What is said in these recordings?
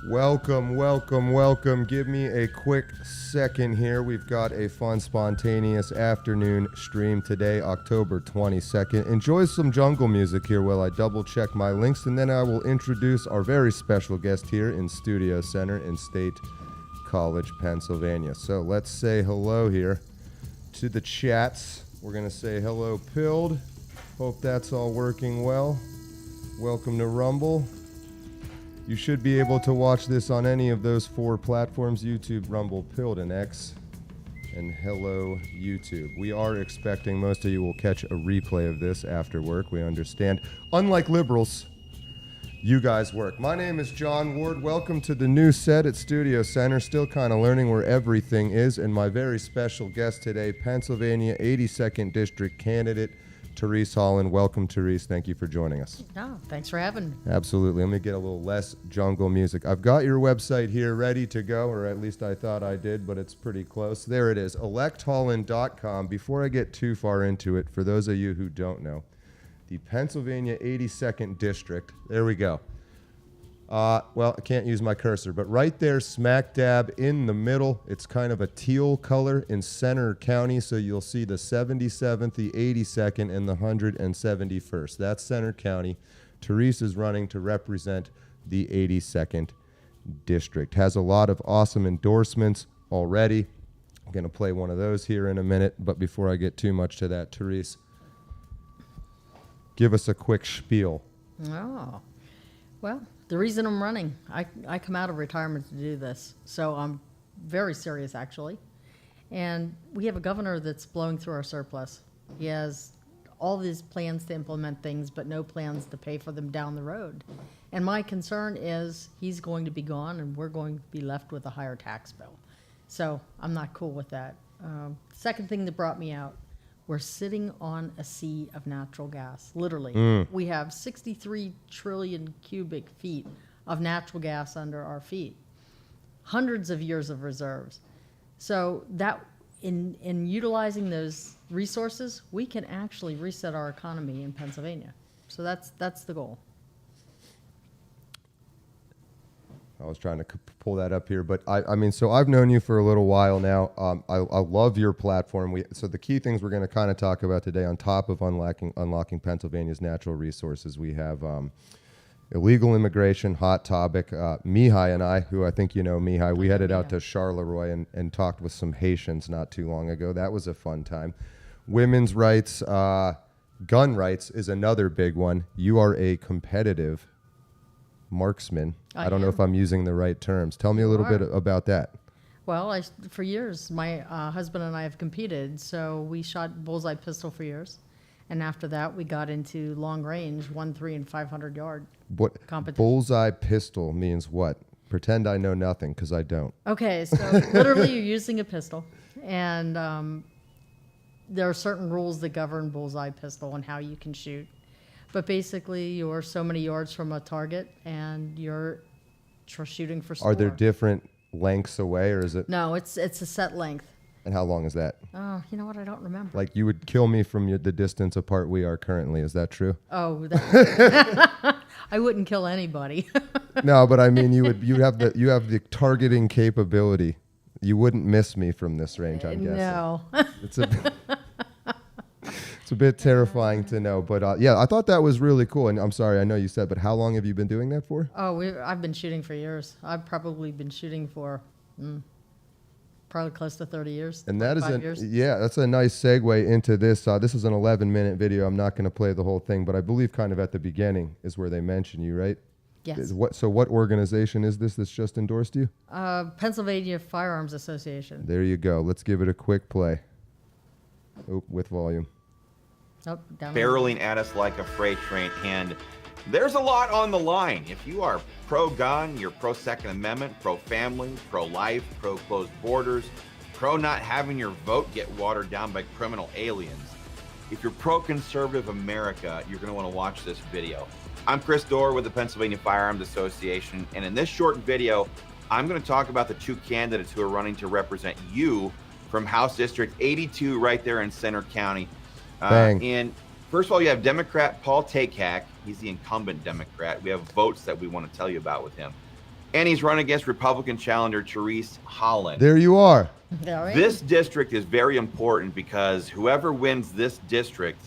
Welcome, welcome, welcome. Give me a quick second here. We've got a fun, spontaneous afternoon stream today, October 22nd. Enjoy some jungle music here while I double check my links, and then I will introduce our very special guest here in Studio Center in State College, Pennsylvania. So let's say hello here to the chats. We're going to say hello, Pilled. Hope that's all working well. Welcome to Rumble. You should be able to watch this on any of those four platforms: YouTube, Rumble, Pilled, and X. And hello, YouTube. We are expecting most of you will catch a replay of this after work. We understand. Unlike liberals, you guys work. My name is John Ward. Welcome to the new set at Studio Center. Still kind of learning where everything is. And my very special guest today, Pennsylvania 82nd District candidate, Therese Hollen. Welcome, Therese. Thank you for joining us. No, thanks for having me. Absolutely. Let me get a little less jungle music. I've got your website here ready to go, or at least I thought I did, but it's pretty close. There it is, electholland.com. Before I get too far into it, for those of you who don't know, the Pennsylvania 82nd District, there we go. Well, I can't use my cursor, but right there, smack dab in the middle, it's kind of a teal color in Center County, so you'll see the 77th, the 82nd, and the 171st. That's Center County. Therese is running to represent the 82nd District. Has a lot of awesome endorsements already. I'm going to play one of those here in a minute, but before I get too much to that, Therese, give us a quick spiel. Oh, well, the reason I'm running, I come out of retirement to do this, so I'm very serious, actually. And we have a governor that's blowing through our surplus. He has all these plans to implement things, but no plans to pay for them down the road. And my concern is he's going to be gone, and we're going to be left with a higher tax bill. So I'm not cool with that. Second thing that brought me out, we're sitting on a sea of natural gas, literally. We have 63 trillion cubic feet of natural gas under our feet, hundreds of years of reserves. So that in utilizing those resources, we can actually reset our economy in Pennsylvania. So that's the goal. I was trying to pull that up here, but I mean, so I've known you for a little while now. I love your platform. So the key things we're going to kind of talk about today, on top of unlocking Pennsylvania's natural resources, we have illegal immigration, hot topic. Mihai and I, who I think you know Mihai, we headed out to Charleroi and talked with some Haitians not too long ago. That was a fun time. Women's rights, gun rights is another big one. You are a competitive marksman. I don't know if I'm using the right terms. Tell me a little bit about that. Well, for years, my husband and I have competed. So we shot bullseye pistol for years. And after that, we got into long range, 1, 3, and 500 yard competition. Bullseye pistol means what? Pretend I know nothing, because I don't. Okay, so literally you're using a pistol. And there are certain rules that govern bullseye pistol and how you can shoot. But basically, you're so many yards from a target, and you're shooting for score. Are there different lengths away, or is it? No, it's a set length. And how long is that? You know what? I don't remember. Like, you would kill me from the distance apart we are currently. Is that true? Oh, I wouldn't kill anybody. No, but I mean, you have the targeting capability. You wouldn't miss me from this range, I'm guessing. No. It's a bit terrifying to know, but yeah, I thought that was really cool. And I'm sorry, I know you said, but how long have you been doing that for? Oh, I've been shooting for years. I've probably been shooting for probably close to 30 years. And that is years. Yeah, that's a nice segue into this. This is an 11-minute video. I'm not going to play the whole thing, but I believe kind of at the beginning is where they mention you, right? Yes. So what organization is this that's just endorsed you? Pennsylvania Firearms Association. There you go. Let's give it a quick play. Oh, with volume. Oh, barreling at us like a freight train, and there's a lot on the line. If you are pro-gun, you're pro-Second Amendment, pro-family, pro-life, pro-closed borders, pro not having your vote get watered down by criminal aliens. If you're pro-conservative America, you're going to want to watch this video. I'm Chris Dorr with the Pennsylvania Firearms Association, and in this short video, I'm going to talk about the two candidates who are running to represent you from House District 82 right there in Center County. And first of all, you have Democrat Paul Takehak. He's the incumbent Democrat. We have votes that we want to tell you about with him. and he's running against Republican challenger Therese Hollen. There you are. All right. This district is very important because whoever wins this district,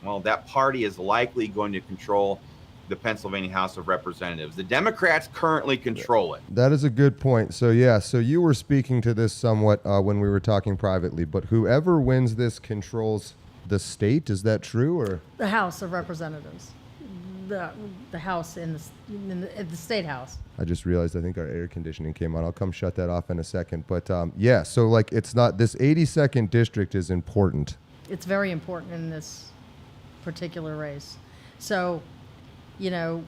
well, that party is likely going to control the Pennsylvania House of Representatives. The Democrats currently control it. That is a good point. So, yeah, so you were speaking to this somewhat when we were talking privately, but whoever wins this controls the state. Is that true? Or The House of Representatives. The House in the State House. I just realized I think our air conditioning came on. I'll come shut that off in a second. But, yeah, so, like, it's not – this 82nd district is important. It's very important in this particular race. So, you know,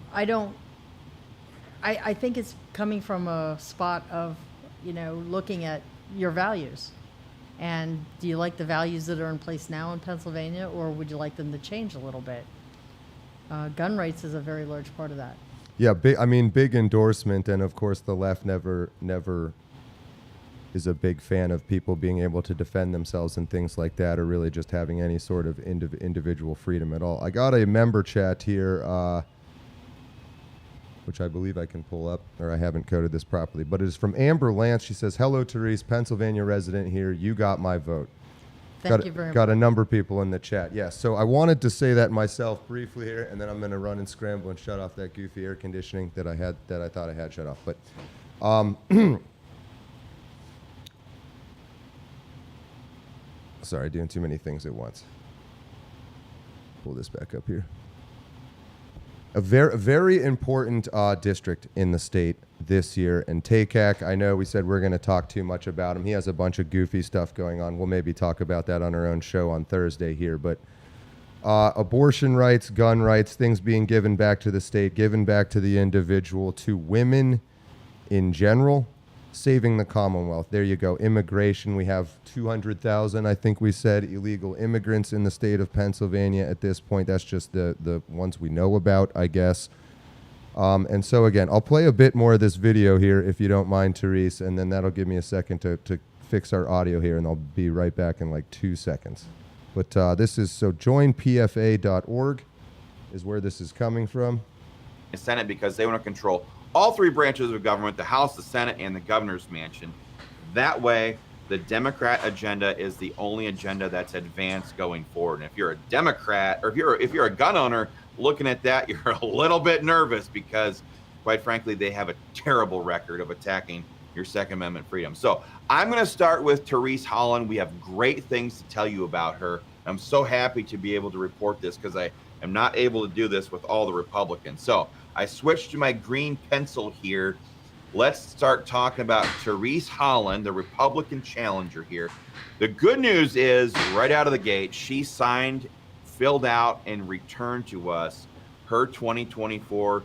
I think it's coming from a spot of, you know, looking at your values. And do you like the values that are in place now in Pennsylvania, or would you like them to change a little bit? Gun rights is a very large part of that. Yeah, big endorsement. And, of course, the left never is a big fan of people being able to defend themselves and things like that, or really just having any sort of individual freedom at all. I got a member chat here, which I believe I can pull up, or I haven't coded this properly, but it is from Amber Lance. She says, "Hello, Therese, Pennsylvania resident here. You got my vote." Thank you very much. Got a number of people in the chat. Yeah, so I wanted to say that myself briefly here, and then I'm going to run and scramble and shut off that goofy air conditioning that I thought I had shut off. But sorry, doing too many things at once. Pull this back up here. A very important district in the state this year. And Takak, I know we said we're going to talk too much about him. He has a bunch of goofy stuff going on. We'll maybe talk about that on our own show on Thursday here. But abortion rights, gun rights, things being given back to the state, given back to the individual, to women in general, saving the Commonwealth. There you go. Immigration. We have 200,000, I think we said, illegal immigrants in the state of Pennsylvania at this point. That's just the ones we know about, I guess. And so, again, I'll play a bit more of this video here, if you don't mind, Therese, and then that'll give me a second to fix our audio here, and I'll be right back in like 2 seconds. But this is, so joinpfa.org is where this is coming from. The Senate, because they want to control all three branches of government, the House, the Senate, and the governor's mansion. That way, the Democrat agenda is the only agenda that's advanced going forward. And if you're a Democrat, or if you're a gun owner looking at that, you're a little bit nervous because, quite frankly, they have a terrible record of attacking your Second Amendment freedom. So I'm going to start with Therese Hollen. We have great things to tell you about her. I'm so happy to be able to report this because I am not able to do this with all the Republicans. So I switched to my green pencil here. Let's start talking about Therese Hollen, the Republican challenger here. The good news is, right out of the gate, she signed, filled out, and returned to us her 2024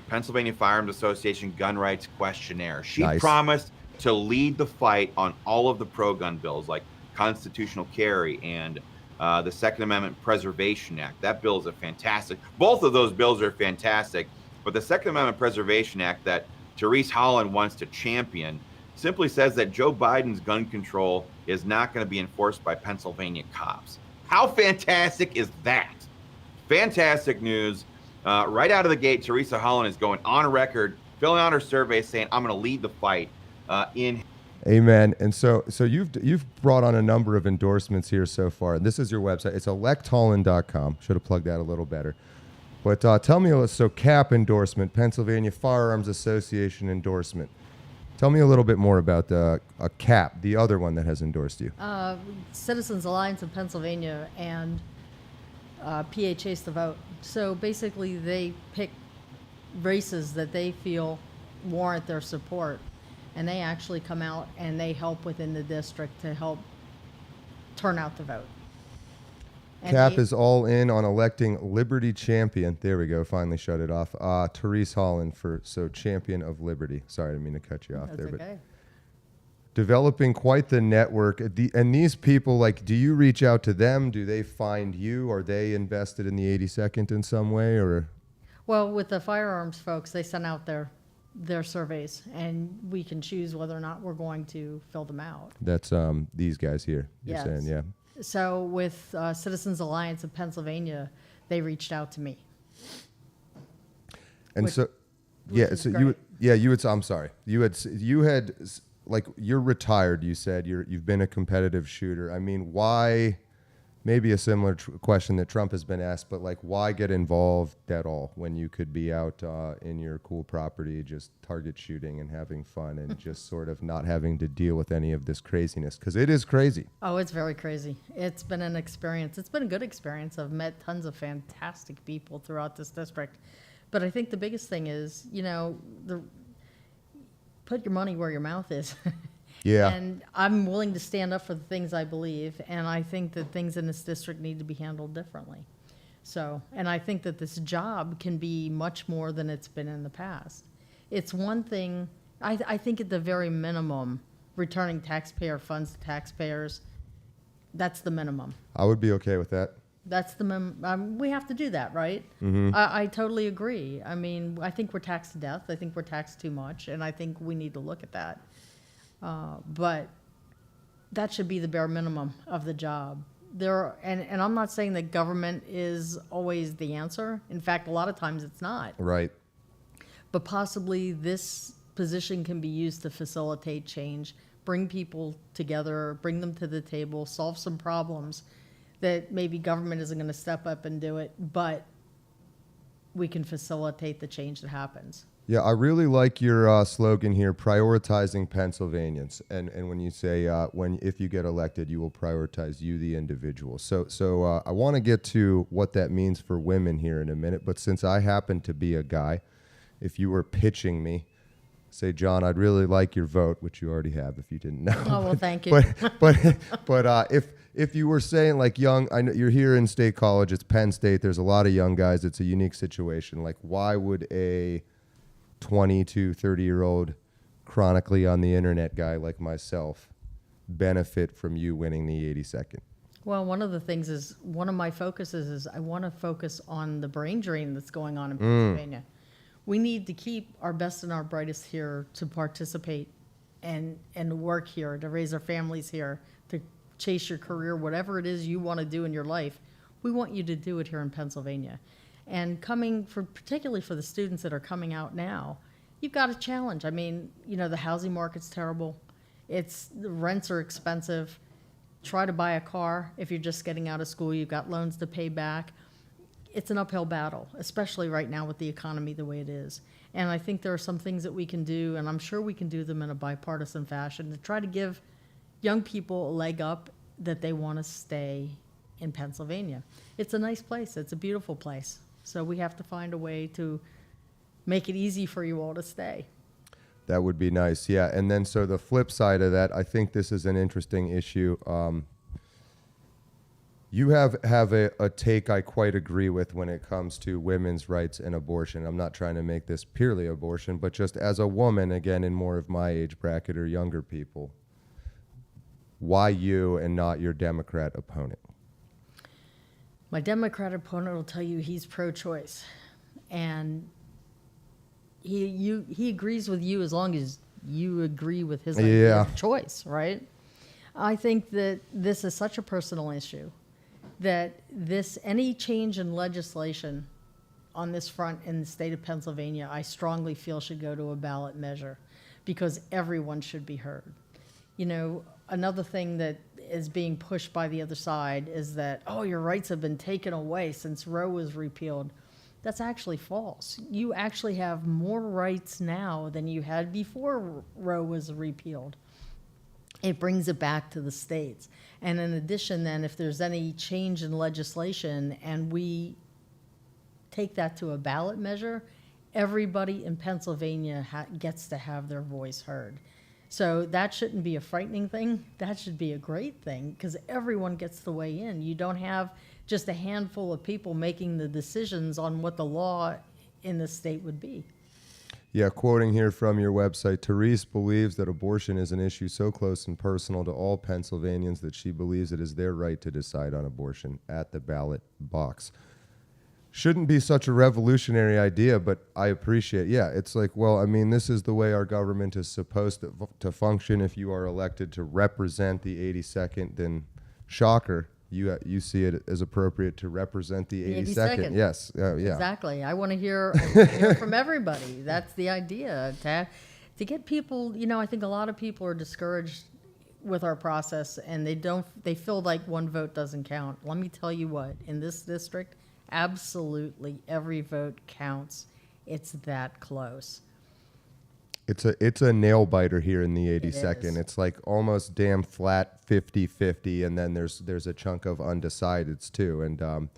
Pennsylvania Firearms Association Gun Rights Questionnaire. She promised to lead the fight on all of the pro-gun bills, like constitutional carry and the Second Amendment Preservation Act. That bill is a fantastic. Both of those bills are fantastic. But the Second Amendment Preservation Act that Therese Hollen wants to champion simply says that Joe Biden's gun control is not going to be enforced by Pennsylvania cops. How fantastic is that? Fantastic news. Right out of the gate, Therese Hollen is going on record, filling out her survey, saying, I'm going to lead the fight in. Amen. And so you've brought on a number of endorsements here so far. This is your website. It's electhollen.com. Should have plugged that a little better. But tell me, so CAP endorsement, Pennsylvania Firearms Association endorsement. Tell me a little bit more about a CAP, the other one that has endorsed you. Citizens Alliance of Pennsylvania and PA Chase the Vote. So basically they pick races that they feel warrant their support. And they actually come out and they help within the district to help turn out the vote. And CAP is all in on electing Liberty Champion. There we go. Finally shut it off. Therese Hollen so Champion of Liberty. Sorry, I didn't mean to cut you off there. Okay. But developing quite the network. And these people, like, do you reach out to them? Do they find you? Are they invested in the 82nd in some way? Or? Well, with the firearms folks, they send out their surveys, and we can choose whether or not we're going to fill them out. That's these guys here. You're saying, yeah. So with Citizens Alliance of Pennsylvania, they reached out to me. And so, Yeah, is so great. I'm sorry. You had like, you're retired, you said. You've been a competitive shooter. I mean, why, maybe a similar question that Trump has been asked, but like, why get involved at all when you could be out in your cool property just target shooting and having fun and just sort of not having to deal with any of this craziness? Because it is crazy. Oh, it's very crazy. It's been an experience. It's been a good experience. I've met tons of fantastic people throughout this district. But I think the biggest thing is, put your money where your mouth is. Yeah. And I'm willing to stand up for the things I believe, and I think that things in this district need to be handled differently. So, and I think that this job can be much more than it's been in the past. It's one thing, I think at the very minimum, returning taxpayer funds to taxpayers, that's the minimum. I would be okay with that. That's the we have to do that, right? Mm-hmm. I totally agree. I mean, I think we're taxed to death. I think we're taxed too much, and I think we need to look at that. But that should be the bare minimum of the job. And I'm not saying that government is always the answer. In fact, a lot of times it's not. Right. But possibly this position can be used to facilitate change, bring people together, bring them to the table, solve some problems that maybe government isn't going to step up and do it, but we can facilitate the change that happens. Yeah, I really like your slogan here, prioritizing Pennsylvanians. And when you say if you get elected, you will prioritize you, the individual. So I want to get to what that means for women here in a minute. But since I happen to be a guy, if you were pitching me, say, John, I'd really like your vote, which you already have if you didn't know. Oh, well, thank you. But if you were saying, like, young, I know you're here in State College, it's Penn State, there's a lot of young guys, it's a unique situation. Like, why would a 20 to 30-year-old chronically on the internet guy like myself benefit from you winning the 82nd? Well, one of my focuses is I want to focus on the brain drain that's going on in Pennsylvania. We need to keep our best and our brightest here to participate and work here, to raise our families here, to chase your career, whatever it is you want to do in your life. We want you to do it here in Pennsylvania. And particularly for the students that are coming out now, you've got a challenge. I mean, the housing market's terrible. The rents are expensive. Try to buy a car if you're just getting out of school. You've got loans to pay back. It's an uphill battle, especially right now with the economy the way it is. And I think there are some things that we can do, and I'm sure we can do them in a bipartisan fashion, to try to give young people a leg up that they want to stay in Pennsylvania. It's a nice place. It's a beautiful place. So we have to find a way to make it easy for you all to stay. That would be nice, yeah. And then so the flip side of that, I think this is an interesting issue. You have a take I quite agree with when it comes to women's rights and abortion. I'm not trying to make this purely abortion, but just as a woman, again, in more of my age bracket or younger people, why you and not your Democrat opponent? My Democrat opponent will tell you he's pro-choice, and he agrees with you as long as you agree with his idea of choice, right? I think that this is such a personal issue that any change in legislation on this front in the state of Pennsylvania, I strongly feel should go to a ballot measure because everyone should be heard. Another thing that is being pushed by the other side is that, your rights have been taken away since Roe was repealed. That's actually false. You actually have more rights now than you had before Roe was repealed. It brings it back to the states. And in addition, then, if there's any change in legislation and we take that to a ballot measure, everybody in Pennsylvania gets to have their voice heard. So that shouldn't be a frightening thing. That should be a great thing because everyone gets to weigh in. You don't have just a handful of people making the decisions on what the law in the state would be. Yeah, quoting here from your website, Therese believes that abortion is an issue so close and personal to all Pennsylvanians that she believes it is their right to decide on abortion at the ballot box. Shouldn't be such a revolutionary idea, but I appreciate, it's like, well, I mean, this is the way our government is supposed to function. If you are elected to represent the 82nd, then shocker, you see it as appropriate to represent the 82nd. 82nd. Yes, yeah. Exactly. I want to hear from everybody. That's the idea. To get people, I think a lot of people are discouraged with our process, and they feel like one vote doesn't count. Let me tell you what, in this district, absolutely every vote counts. It's that close. It's a nail biter here in the 82nd. It is. It's like almost damn flat 50-50, and then there's a chunk of undecideds too. And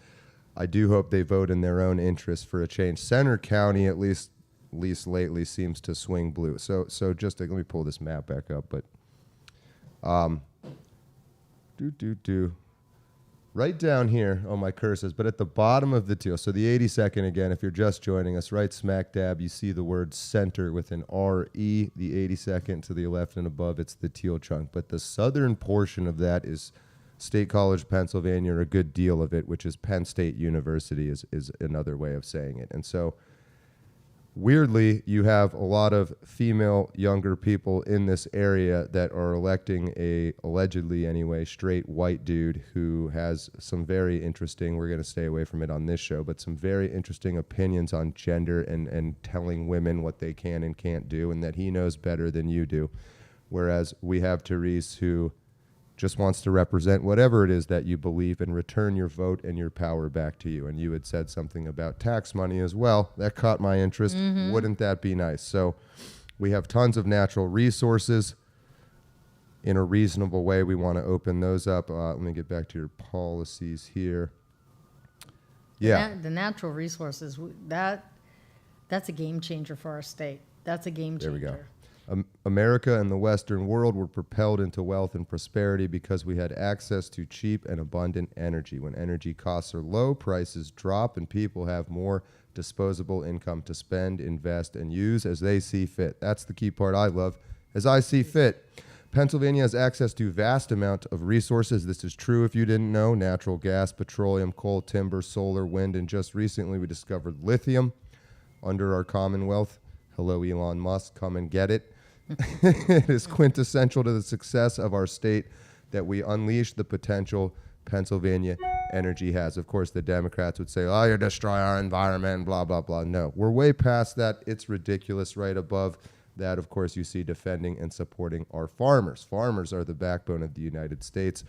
I do hope they vote in their own interest for a change. Center County, at least lately, seems to swing blue. So just let me pull this map back up. But right down here on my cursors, but at the bottom of the teal. So the 82nd, again, if you're just joining us, right smack dab, you see the word center with an R-E, the 82nd to the left and above, it's the teal chunk. But the southern portion of that is State College, Pennsylvania, or a good deal of it, which is Penn State University is another way of saying it. And so weirdly, you have a lot of female younger people in this area that are electing a, allegedly anyway, straight white dude who has some very interesting, we're going to stay away from it on this show, but some very interesting opinions on gender and telling women what they can and can't do, and that he knows better than you do. Whereas we have Therese, who just wants to represent whatever it is that you believe and return your vote and your power back to you. And you had said something about tax money as well. That caught my interest. Mm-hmm. Wouldn't that be nice? So we have tons of natural resources. In a reasonable way, we want to open those up. Let me get back to your policies here. Yeah. The natural resources, that's a game changer for our state. That's a game changer. There we go. America and the Western world were propelled into wealth and prosperity because we had access to cheap and abundant energy. When energy costs are low, prices drop, and people have more disposable income to spend, invest, and use as they see fit. That's the key part I love, as I see fit. Pennsylvania has access to vast amount of resources. This is true if you didn't know. Natural gas, petroleum, coal, timber, solar, wind, and just recently we discovered lithium under our Commonwealth. Hello, Elon Musk, come and get it. It is quintessential to the success of our state that we unleash the potential Pennsylvania energy has. Of course, the Democrats would say, oh, you destroy our environment, blah, blah, blah. No, we're way past that. It's ridiculous. Right above that, of course, you see defending and supporting our farmers. Farmers are the backbone of the United States.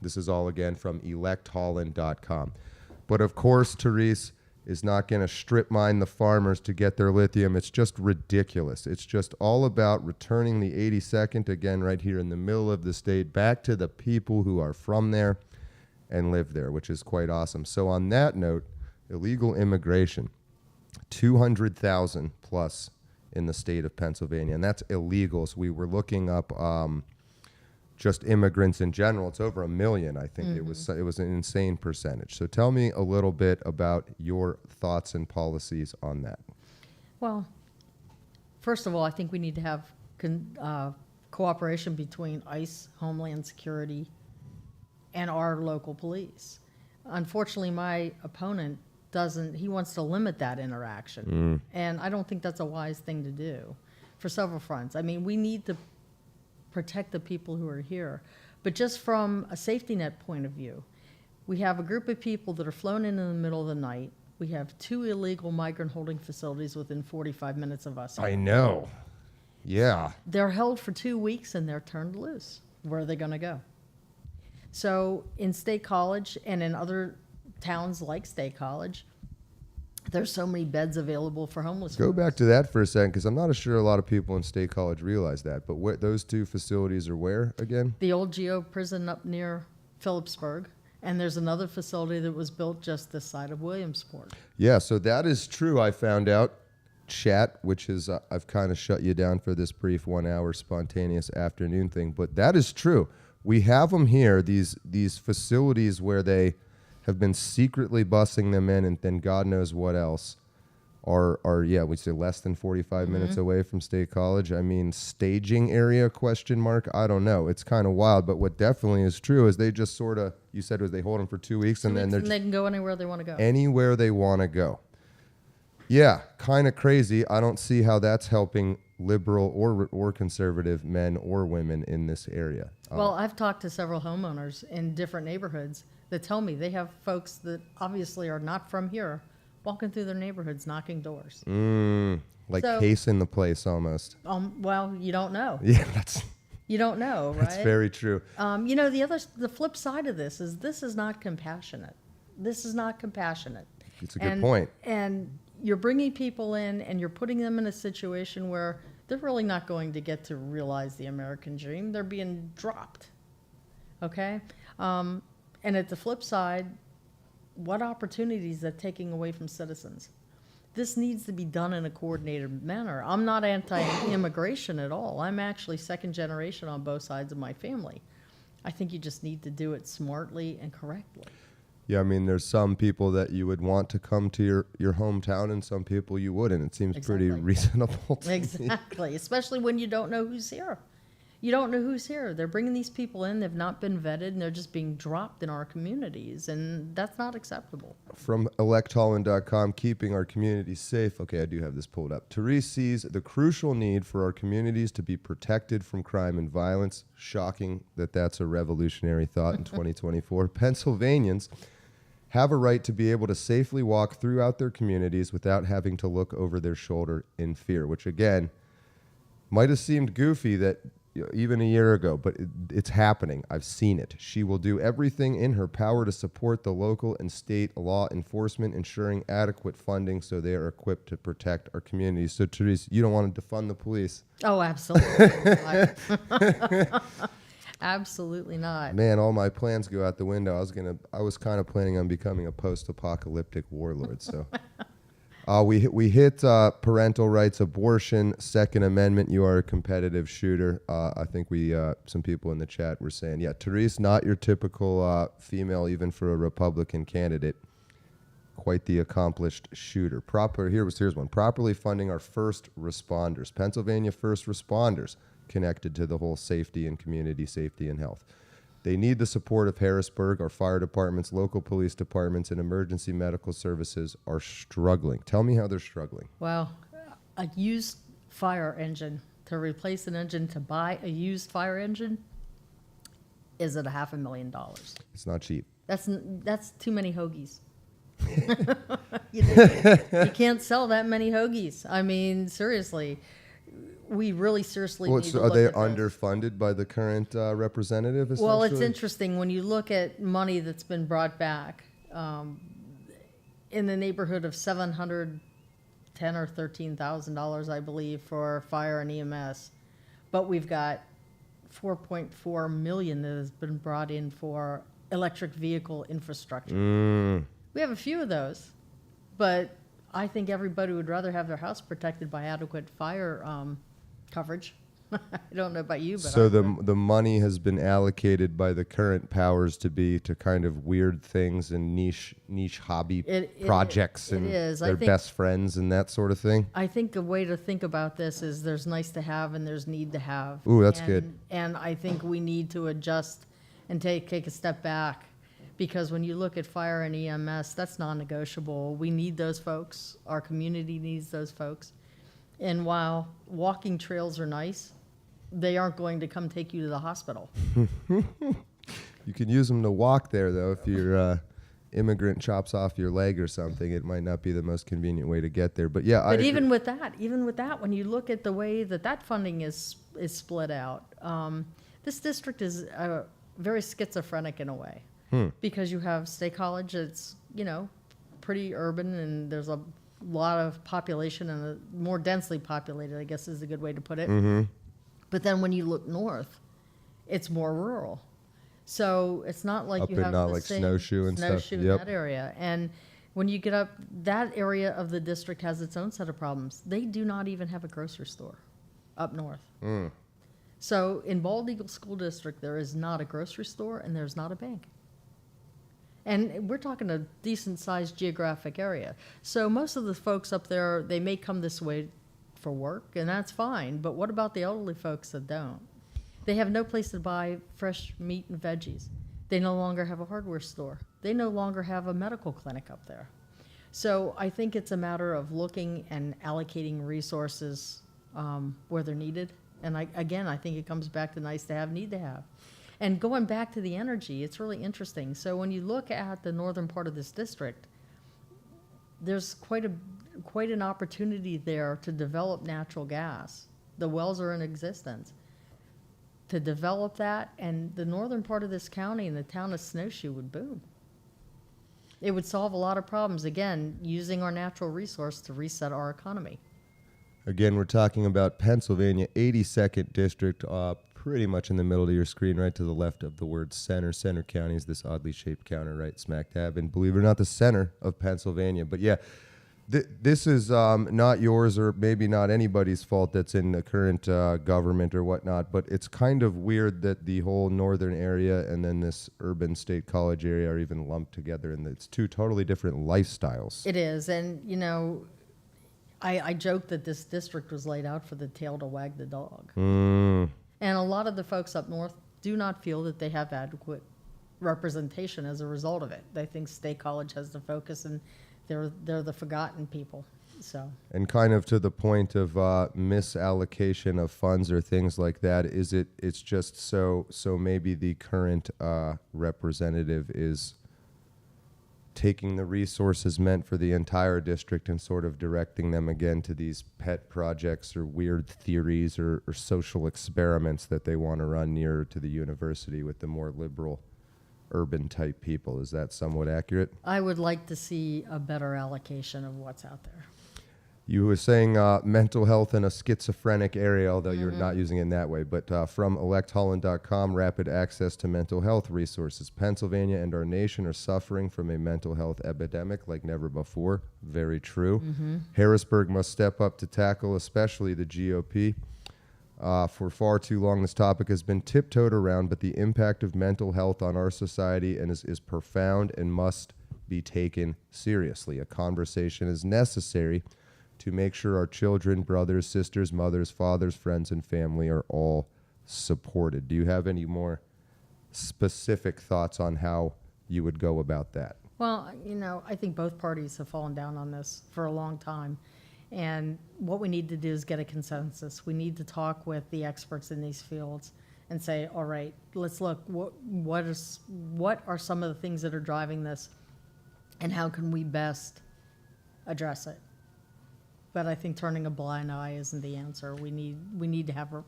This is all, again, from electholland.com. But, of course, Therese is not going to strip mine the farmers to get their lithium. It's just ridiculous. It's just all about returning the 82nd, again, right here in the middle of the state, back to the people who are from there and live there, which is quite awesome. So on that note, illegal immigration, 200,000 plus in the state of Pennsylvania, and that's illegal. So we were looking up just immigrants in general. It's over 1 million, I think. Mm-hmm. It was an insane percentage. So tell me a little bit about your thoughts and policies on that. Well, first of all, I think we need to have cooperation between ICE, Homeland Security, and our local police. Unfortunately, my opponent he wants to limit that interaction. And I don't think that's a wise thing to do for several fronts. I mean, we need to protect the people who are here. But just from a safety net point of view, we have a group of people that are flown in the middle of the night. We have 2 illegal migrant holding facilities within 45 minutes of us. I know. Yeah. They're held for 2 weeks and they're turned loose. Where are they going to go? So in State College and in other towns like State College, there's so many beds available for homeless Go folks. back to that for a second, because I'm not sure a lot of people in State College realize that. But those 2 facilities are where again? The old Geo prison up near Phillipsburg, and there's another facility that was built just this side of Williamsport. Yeah, so that is true. I found out, chat, which is I've kind of shut you down for this brief 1 hour spontaneous afternoon thing, but that is true. We have them here, these facilities where they have been secretly busing them in, and then God knows what else are we say less than 45 minutes away from State College. I mean, staging area, question mark? I don't know. It's kind of wild, but what definitely is true is they just sort of, you said was they hold them for 2 weeks, and then they can go anywhere they want to go. Anywhere they want to go. Yeah, kind of crazy. I don't see how that's helping liberal or conservative men or women in this area. Well, I've talked to several homeowners in different neighborhoods that tell me they have folks that obviously are not from here walking through their neighborhoods, knocking doors. Like So- casing the place almost. Well, you don't know. Yeah, You don't know, right? that's very true. The flip side of this is not compassionate. This is not compassionate. It's a good point. And you're bringing people in and you're putting them in a situation where they're really not going to get to realize the American dream. They're being dropped. Okay? And at the flip side, what opportunities is that taking away from citizens? This needs to be done in a coordinated manner. I'm not anti-immigration at all. I'm actually second generation on both sides of my family. I think you just need to do it smartly and correctly. Yeah, I mean, there's some people that you would want to come to your hometown and some people you wouldn't. It seems pretty Exactly. reasonable to me. Exactly, especially when you don't know who's here. You don't know who's here. They're bringing these people in, they've not been vetted, and they're just being dropped in our communities, and that's not acceptable. From electholland.com, keeping our communities safe. Okay, I do have this pulled up. Therese sees the crucial need for our communities to be protected from crime and violence. Shocking that that's a revolutionary thought in 2024. Pennsylvanians have a right to be able to safely walk throughout their communities without having to look over their shoulder in fear, which again might have seemed goofy that even a year ago, but it's happening. I've seen it. She will do everything in her power to support the local and state law enforcement, ensuring adequate funding so they are equipped to protect our communities. So, Therese, you don't want to defund the police. Oh, absolutely not. Absolutely not. Man, all my plans go out the window. I was kind of planning on becoming a post-apocalyptic warlord. So, we hit parental rights, abortion, Second Amendment. You are a competitive shooter. I think some people in the chat were saying, yeah, Therese, not your typical female, even for a Republican candidate. Quite the accomplished shooter. Here's one. Properly funding our first responders. Pennsylvania first responders connected to the whole safety and community safety and health. They need the support of Harrisburg. Our fire departments, local police departments, and emergency medical services are struggling. Tell me how they're struggling. Well, a used fire engine, to replace an engine, to buy a used fire engine, is at $500,000. It's not cheap. That's too many hoagies. You can't sell that many hoagies. I mean, seriously. We really seriously need to Are look they at this. underfunded by the current representative? Well, it's essentially? interesting when you look at money that's been brought back in the neighborhood of $710,000 or $13,000, I believe, for fire and EMS, but we've got $4.4 million that has been brought in for electric vehicle infrastructure. We have a few of those, but I think everybody would rather have their house protected by adequate fire coverage. I don't know about you, but So the money has been allocated by the current powers to kind of weird things and niche hobby projects it and is. I their think- best friends and that sort of thing. I think a way to think about this is there's nice to have and there's need to have. Ooh, that's And- good. And I think we need to adjust and take a step back, because when you look at fire and EMS, that's non-negotiable. We need those folks. Our community needs those folks. And while walking trails are nice, they aren't going to come take you to the hospital. You can use them to walk there, though. If your immigrant chops off your leg or something, it might not be the most convenient way to get there. But yeah, But even with that, when you look at the way that funding is split out, this district is very schizophrenic in a way, because you have State College that's pretty urban, and there's a lot of population and more densely populated, I guess is a good way to put it. But then when you look north, it's more rural. So it's not like Up you in, have not the like same Snowshoe and stuff. snowshoe in Yep. that area. And when you get up, that area of the district has its own set of problems. They do not even have a grocery store up north. So in Bald Eagle School District, there is not a grocery store and there's not a bank. And we're talking a decent-sized geographic area. So most of the folks up there, they may come this way for work, and that's fine. But what about the elderly folks that don't? They have no place to buy fresh meat and veggies. They no longer have a hardware store. They no longer have a medical clinic up there. So I think it's a matter of looking and allocating resources where they're needed. And I think it comes back to nice to have, need to have. And going back to the energy, it's really interesting. So when you look at the northern part of this district, there's quite an opportunity there to develop natural gas. The wells are in existence. To develop that, and the northern part of this county and the town of Snowshoe would boom. It would solve a lot of problems, again, using our natural resource to reset our economy. Again, we're talking about Pennsylvania, 82nd District, pretty much in the middle of your screen, right to the left of the word center. Center County is this oddly shaped county right smack dab, and believe it or not, the center of Pennsylvania. But yeah, this is not yours or maybe not anybody's fault that's in the current government or whatnot, but it's kind of weird that the whole northern area and then this urban state college area are even lumped together, and it's two totally different lifestyles. It is, and I joke that this district was laid out for the tail to wag the dog. And a lot of the folks up north do not feel that they have adequate representation as a result of it. They think State College has the focus, and they're the forgotten people. So. And kind of to the point of misallocation of funds or things like that, it's just so maybe the current representative is taking the resources meant for the entire district and sort of directing them again to these pet projects or weird theories or social experiments that they want to run nearer to the university with the more liberal urban type people. Is that somewhat accurate? I would like to see a better allocation of what's out there. You were saying mental health in a schizophrenic area, although you're not using it in that way. But from electholland.com, rapid access to mental health resources. Pennsylvania and our nation are suffering from a mental health epidemic like never before. Very true. Harrisburg must step up to tackle, especially the GOP. For far too long, this topic has been tiptoed around, but the impact of mental health on our society is profound and must be taken seriously. A conversation is necessary to make sure our children, brothers, sisters, mothers, fathers, friends, and family are all supported. Do you have any more specific thoughts on how you would go about that? Well, I think both parties have fallen down on this for a long time. And what we need to do is get a consensus. We need to talk with the experts in these fields and say, all right, let's look, what are some of the things that are driving this, and how can we best address it? But I think turning a blind eye isn't the answer. We need to have a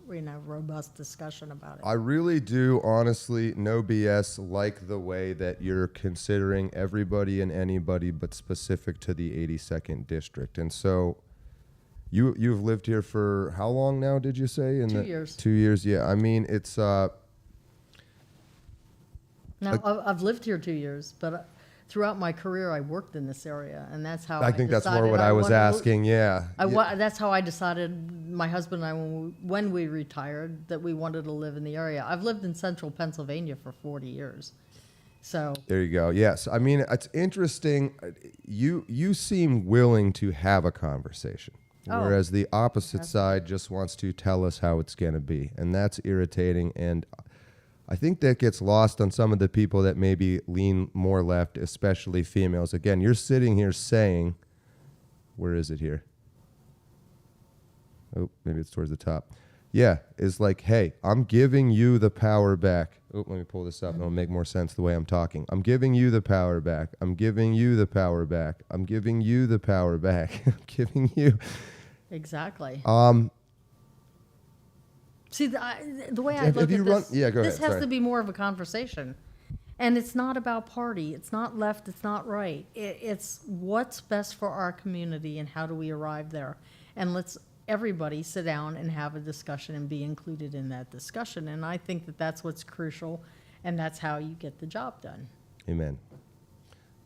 robust discussion about it. I really do, honestly, no BS, like the way that you're considering everybody and anybody, but specific to the 82nd District. And so you've lived here for how long now, did you say? 2 years. 2 years, yeah. I mean, it's... Now, I've lived here 2 years, but... throughout my career, I worked in this area, and that's how I think that's more what I was asking. That's how I decided, my husband and I, when we retired, that we wanted to live in the area. I've lived in central Pennsylvania for 40 years. So there you go. Yes, I mean, it's interesting. You seem willing to have a conversation, whereas the opposite side just wants to tell us how it's going to be, and that's irritating. And I think that gets lost on some of the people that maybe lean more left, especially females. Again, you're sitting here saying, where is it here? Oh, maybe it's towards the top. Yeah, it's like, hey, I'm giving you the power back. Oh, let me pull this up and it'll make more sense the way I'm talking. I'm giving you the power back. I'm giving you the power back. I'm giving you the power back. I'm giving you. Exactly. See, the way I look at this, this has to be more of a conversation. And it's not about party. It's not left. It's not right. It's what's best for our community and how do we arrive there. And let's everybody sit down and have a discussion and be included in that discussion. And I think that that's what's crucial, and that's how you get the job done. Amen.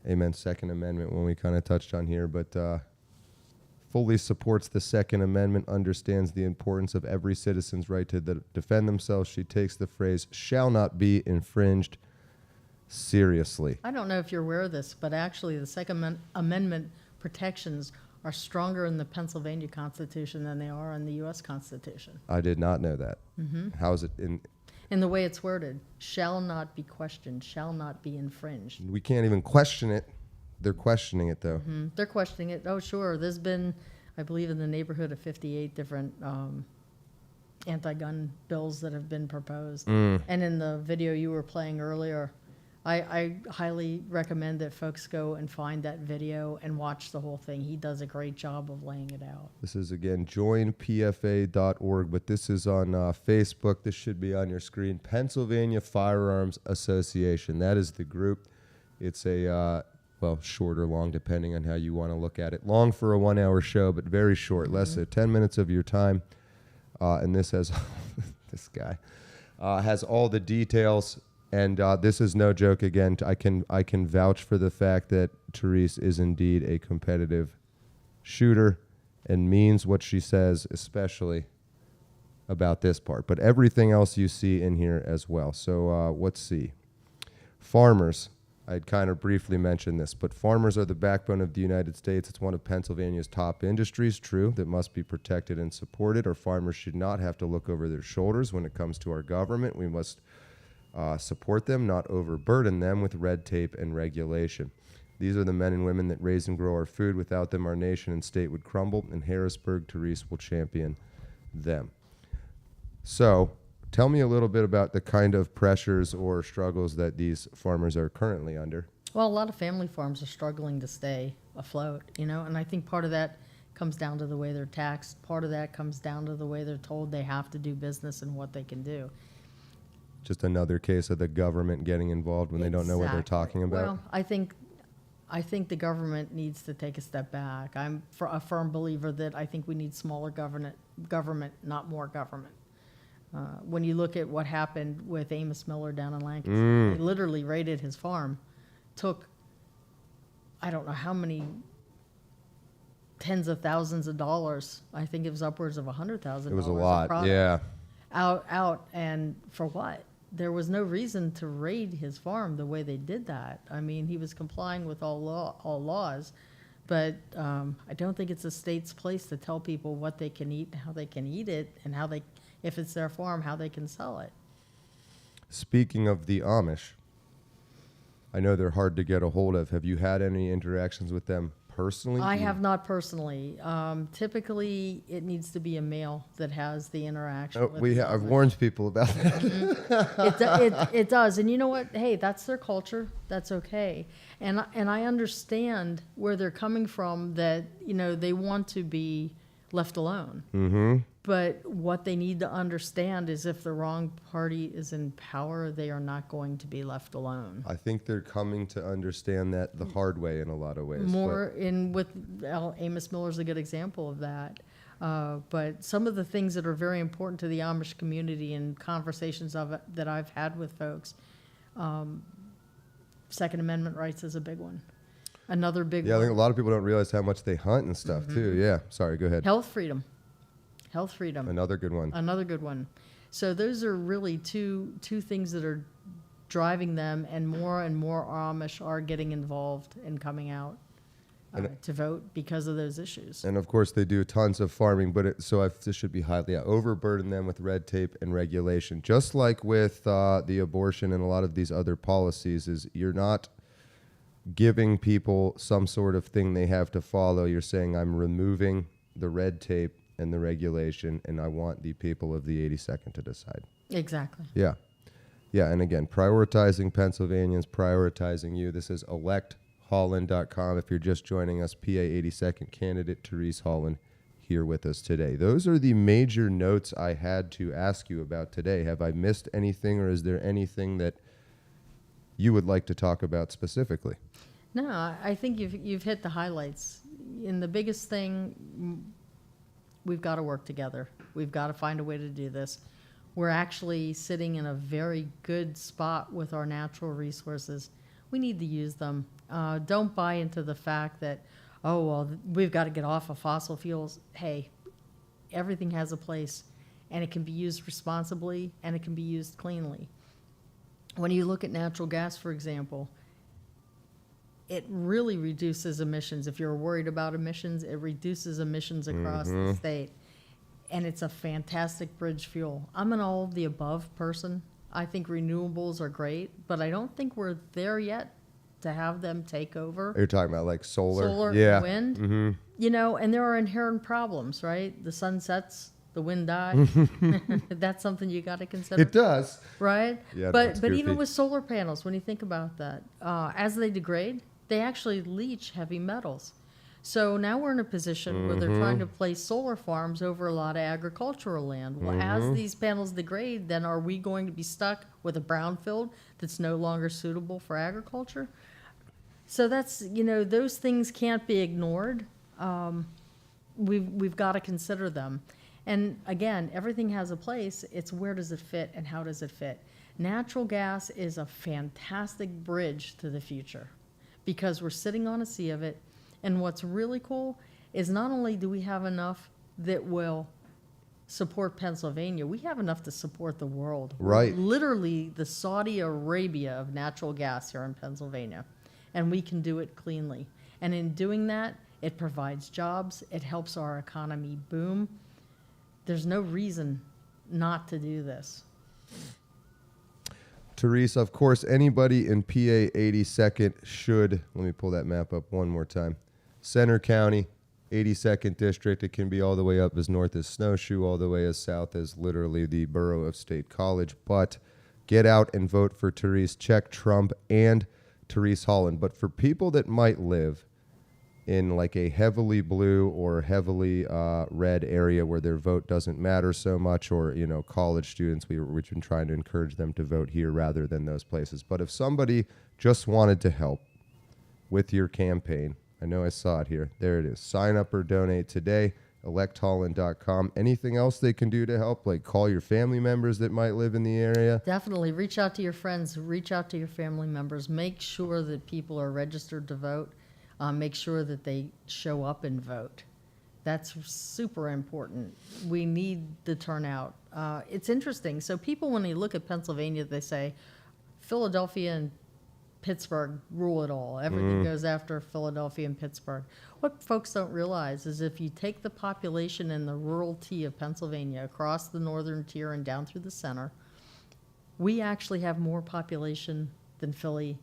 Amen. Second Amendment, when we kind of touched on here, but... fully supports the Second Amendment, understands the importance of every citizen's right to defend themselves. She takes the phrase, shall not be infringed, seriously. I don't know if you're aware of this, but actually the Second Amendment protections are stronger in the Pennsylvania Constitution than they are in the U.S. Constitution. I did not know that. How is it in... In the way it's worded, shall not be questioned, shall not be infringed. We can't even question it. They're questioning it, though. They're questioning it. Oh, sure. There's been, I believe, in the neighborhood of 58 different anti-gun bills that have been proposed. Mm. And in the video you were playing earlier, I highly recommend that folks go and find that video and watch the whole thing. He does a great job of laying it out. This is, again, joinpfa.org, but this is on Facebook. This should be on your screen. Pennsylvania Firearms Association. That is the group. It's a, short or long, depending on how you want to look at it. Long for a 1-hour show, but very short, less than 10 minutes of your time. And this has, this guy, has all the details. And this is no joke. Again, I can vouch for the fact that Therese is indeed a competitive shooter and means what she says, especially about this part. But everything else you see in here as well. So let's see. Farmers. I'd kind of briefly mentioned this, but farmers are the backbone of the United States. It's one of Pennsylvania's top industries, true, that must be protected and supported. Our farmers should not have to look over their shoulders when it comes to our government. We must support them, not overburden them with red tape and regulation. These are the men and women that raise and grow our food. Without them, our nation and state would crumble. In Harrisburg, Therese will champion them. So, tell me a little bit about the kind of pressures or struggles that these farmers are currently under. Well, a lot of family farms are struggling to stay afloat, and I think part of that comes down to the way they're taxed. Part of that comes down to the way they're told they have to do business and what they can do. Just another case of the government getting involved when they don't know what they're talking about. Well, I think the government needs to take a step back. I'm a firm believer that I think we need smaller government, not more government. When you look at what happened with Amos Miller down in Lancaster, they literally raided his farm, took I don't know how many tens of thousands of dollars. I think it was upwards of $100,000. It was a lot, yeah. Out, and for what? There was no reason to raid his farm the way they did that. I mean, he was complying with all laws, but I don't think it's a state's place to tell people what they can eat, how they can eat it, and if it's their farm, how they can sell it. Speaking of the Amish, I know they're hard to get a hold of. Have you had any interactions with them personally? I have not personally. Typically, it needs to be a male that has the interaction. I've warned people about that. It does, and you know what? Hey, that's their culture. That's okay, and I understand where they're coming from. That they want to be left alone. Mm-hmm. But what they need to understand is if the wrong party is in power, they are not going to be left alone. I think they're coming to understand that the hard way in a lot of ways. Amos Miller's a good example of that. But some of the things that are very important to the Amish community and conversations that I've had with folks, Second Amendment rights is a big one. Another big one. Yeah, I think a lot of people don't realize how much they hunt and stuff too. Yeah, sorry, go ahead. Health freedom. Another good one. So those are really two things that are driving them, and more Amish are getting involved and coming out to vote because of those issues. And of course, they do tons of farming, but this should be highly overburden them with red tape and regulation, just like with the abortion and a lot of these other policies. Is you're not giving people some sort of thing they have to follow. You're saying, I'm removing the red tape and the regulation, and I want the people of the 82nd to decide. Exactly. Yeah. And again, prioritizing Pennsylvanians, prioritizing you. This is electhollen.com. If you're just joining us, PA 82nd candidate Therese Hollen here with us today. Those are the major notes I had to ask you about today. Have I missed anything, or is there anything that you would like to talk about specifically? No, I think you've hit the highlights. And the biggest thing, we've got to work together. We've got to find a way to do this. We're actually sitting in a very good spot with our natural resources. We need to use them. Don't buy into the fact that, we've got to get off of fossil fuels. Hey, everything has a place, and it can be used responsibly, and it can be used cleanly. When you look at natural gas, for example, it really reduces emissions. If you're worried about emissions, it reduces emissions across the state. And it's a fantastic bridge fuel. I'm an all of the above person. I think renewables are great, but I don't think we're there yet to have them take over. You're talking about like solar and wind. Mm-hmm. And there are inherent problems, right? The sun sets the wind dies. That's something you got to consider. It does. Right? Yeah, but that's even goofy. with solar panels, when you think about that, as they degrade, they actually leach heavy metals. So now we're in a position where they're trying to place solar farms over a lot of agricultural land. Well, as these panels degrade, then are we going to be stuck with a brownfield that's no longer suitable for agriculture? So that's, those things can't be ignored. We've got to consider them. And again, everything has a place. It's where does it fit and how does it fit? Natural gas is a fantastic bridge to the future because we're sitting on a sea of it. And what's really cool is not only do we have enough that will support Pennsylvania, we have enough to support the world. Right. We're literally the Saudi Arabia of natural gas here in Pennsylvania. And we can do it cleanly. And in doing that, it provides jobs. It helps our economy boom. There's no reason not to do this. Therese, of course, anybody in PA 82nd should, let me pull that map up one more time. Center County, 82nd District. It can be all the way up as north as Snowshoe, all the way as south as literally the borough of State College. But get out and vote for Therese. Check Trump and Therese Hollen. But for people that might live in like a heavily blue or heavily red area where their vote doesn't matter so much, or, college students, we've been trying to encourage them to vote here rather than those places. But if somebody just wanted to help with your campaign, I know I saw it here. There it is. Sign up or donate today, electholland.com. Anything else they can do to help? Like call your family members that might live in the area? Definitely. Reach out to your friends. Reach out to your family members. Make sure that people are registered to vote. Make sure that they show up and vote. That's super important. We need the turnout. It's interesting. So people, when they look at Pennsylvania, they say Philadelphia and Pittsburgh rule it all. Everything goes after Philadelphia and Pittsburgh. What folks don't realize is if you take the population in the rural T of Pennsylvania across the northern tier and down through the center, we actually have more population than Philly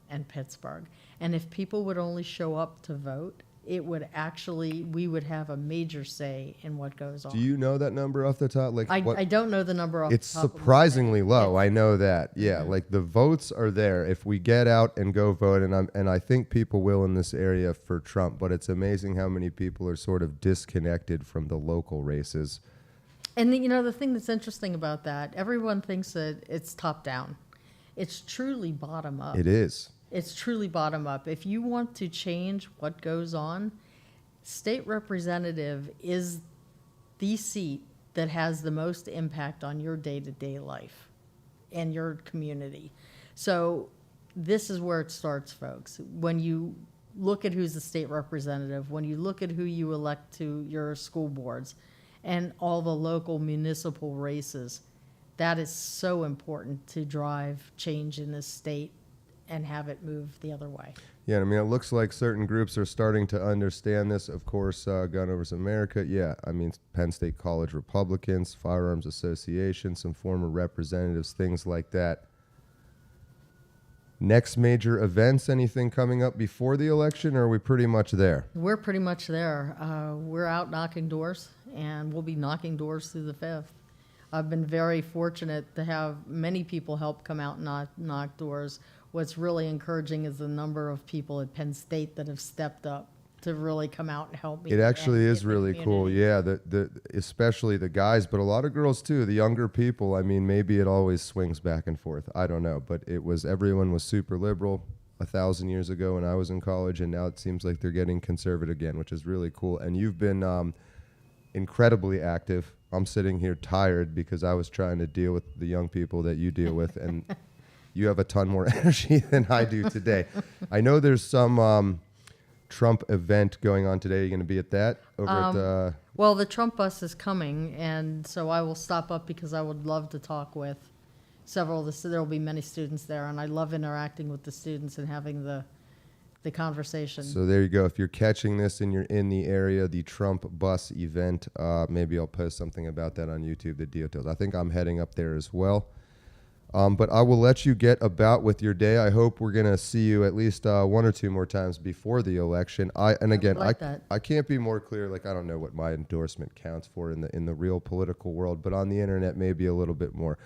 and Pittsburgh. And if people would only show up to vote, it would actually, we would have a major say in what goes on. Do you know that number off the top? Like I don't know the number off It's the top of my surprisingly head. low. I know that. Yeah, like the votes are there. If we get out and go vote, and I think people will in this area for Trump, but it's amazing how many people are sort of disconnected from the local races. And the thing that's interesting about that, everyone thinks that it's top down. It's truly bottom up. It is. It's truly bottom up. If you want to change what goes on, state representative is the seat that has the most impact on your day-to-day life and your community. So this is where it starts, folks. When you look at who's the state representative, when you look at who you elect to your school boards and all the local municipal races, that is so important to drive change in this state and have it move the other way. Yeah, I mean, it looks like certain groups are starting to understand this. Of course, Gun Owners America, yeah. I mean, Penn State College Republicans, Firearms Association, some former representatives, things like that. Next major events, anything coming up before the election, or are we pretty much there? We're pretty much there. We're out knocking doors, and we'll be knocking doors through the 5th. I've been very fortunate to have many people help come out and knock doors. What's really encouraging is the number of people at Penn State that have stepped up to really come out and help me. It actually is advocate for really the cool. community. Yeah, especially the guys, but a lot of girls too. The younger people. I mean, maybe it always swings back and forth. I don't know, but everyone was super liberal 1,000 years ago when I was in college, and now it seems like they're getting conservative again, which is really cool. And you've been incredibly active. I'm sitting here tired because I was trying to deal with the young people that you deal with, and you have a ton more energy than I do today. I know there's some Trump event going on today. Are you going to be at that? Well, the Trump bus is coming, and so I will stop up because I would love to talk with several of there will be many students there, and I love interacting with the students and having the conversation. So there you go. If you're catching this and you're in the area, the Trump bus event, maybe I'll post something about that on YouTube, the details. I think I'm heading up there as well. But I will let you get about with your day. I hope we're going to see you at least one or two more times before the election. I can't be more clear. Like, I don't know what my endorsement counts for in the real political world, but on the internet, maybe a little bit more.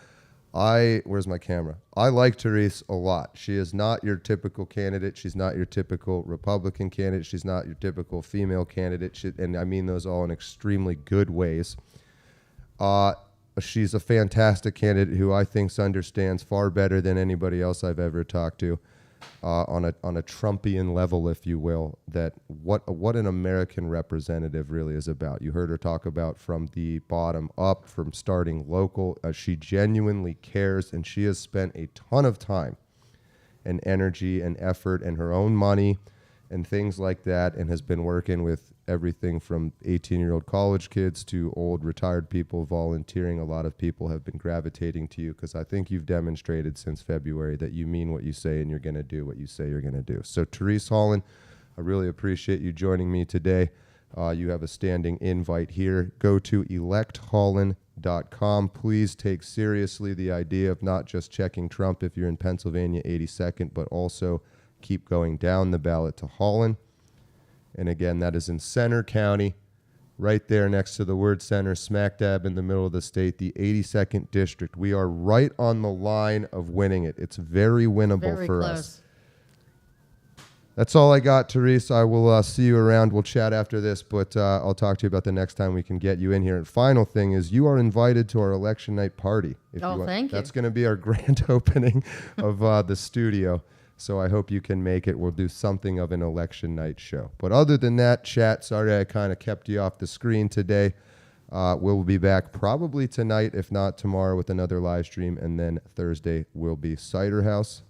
Where's my camera? I like Therese a lot. She is not your typical candidate. She's not your typical Republican candidate. She's not your typical female candidate. And I mean those all in extremely good ways. She's a fantastic candidate who I think understands far better than anybody else I've ever talked to on a Trumpian level, if you will, that what an American representative really is about. You heard her talk about from the bottom up, from starting local. She genuinely cares, and she has spent a ton of time and energy and effort and her own money and things like that, and has been working with everything from 18-year-old college kids to old retired people volunteering. A lot of people have been gravitating to you because I think you've demonstrated since February that you mean what you say and you're going to do what you say you're going to do. So Therese Hollen, I really appreciate you joining me today. You have a standing invite here. Go to electhollen.com. Please take seriously the idea of not just checking Trump if you're in Pennsylvania 82nd, but also keep going down the ballot to Hollen. And again, that is in Center County, right there next to the word center, smack dab in the middle of the state, the 82nd district. We are right on the line of winning it. It's very winnable for us. That's all I got, Therese. I will see you around. We'll chat after this, but I'll talk to you about the next time we can get you in here. And final thing is you are invited to our election night party. Thank you. That's going to be our grand opening of the studio. So I hope you can make it. We'll do something of an election night show. But other than that, chat, sorry I kind of kept you off the screen today. We'll be back probably tonight, if not tomorrow, with another live stream. And then Thursday will be Cider House.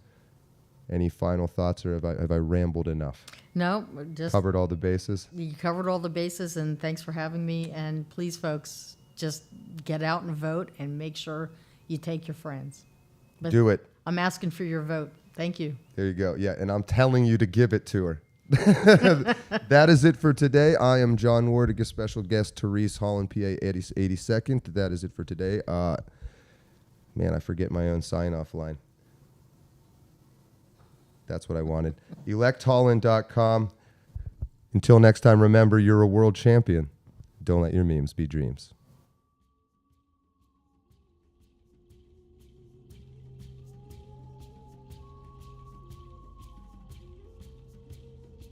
Any final thoughts, or have I rambled enough? No, just covered all the bases. You covered all the bases, and thanks for having me. And please, folks, just get out and vote and make sure you take your friends. But do it. I'm asking for your vote. Thank you. There you go. Yeah, and I'm telling you to give it to her. That is it for today. I am John Ward, a special guest, Therese Hollen, PA 82nd. That is it for today. Man, I forget my own sign-off line. That's what I wanted. electhollen.com. Until next time, remember, you're a world champion. Don't let your memes be dreams.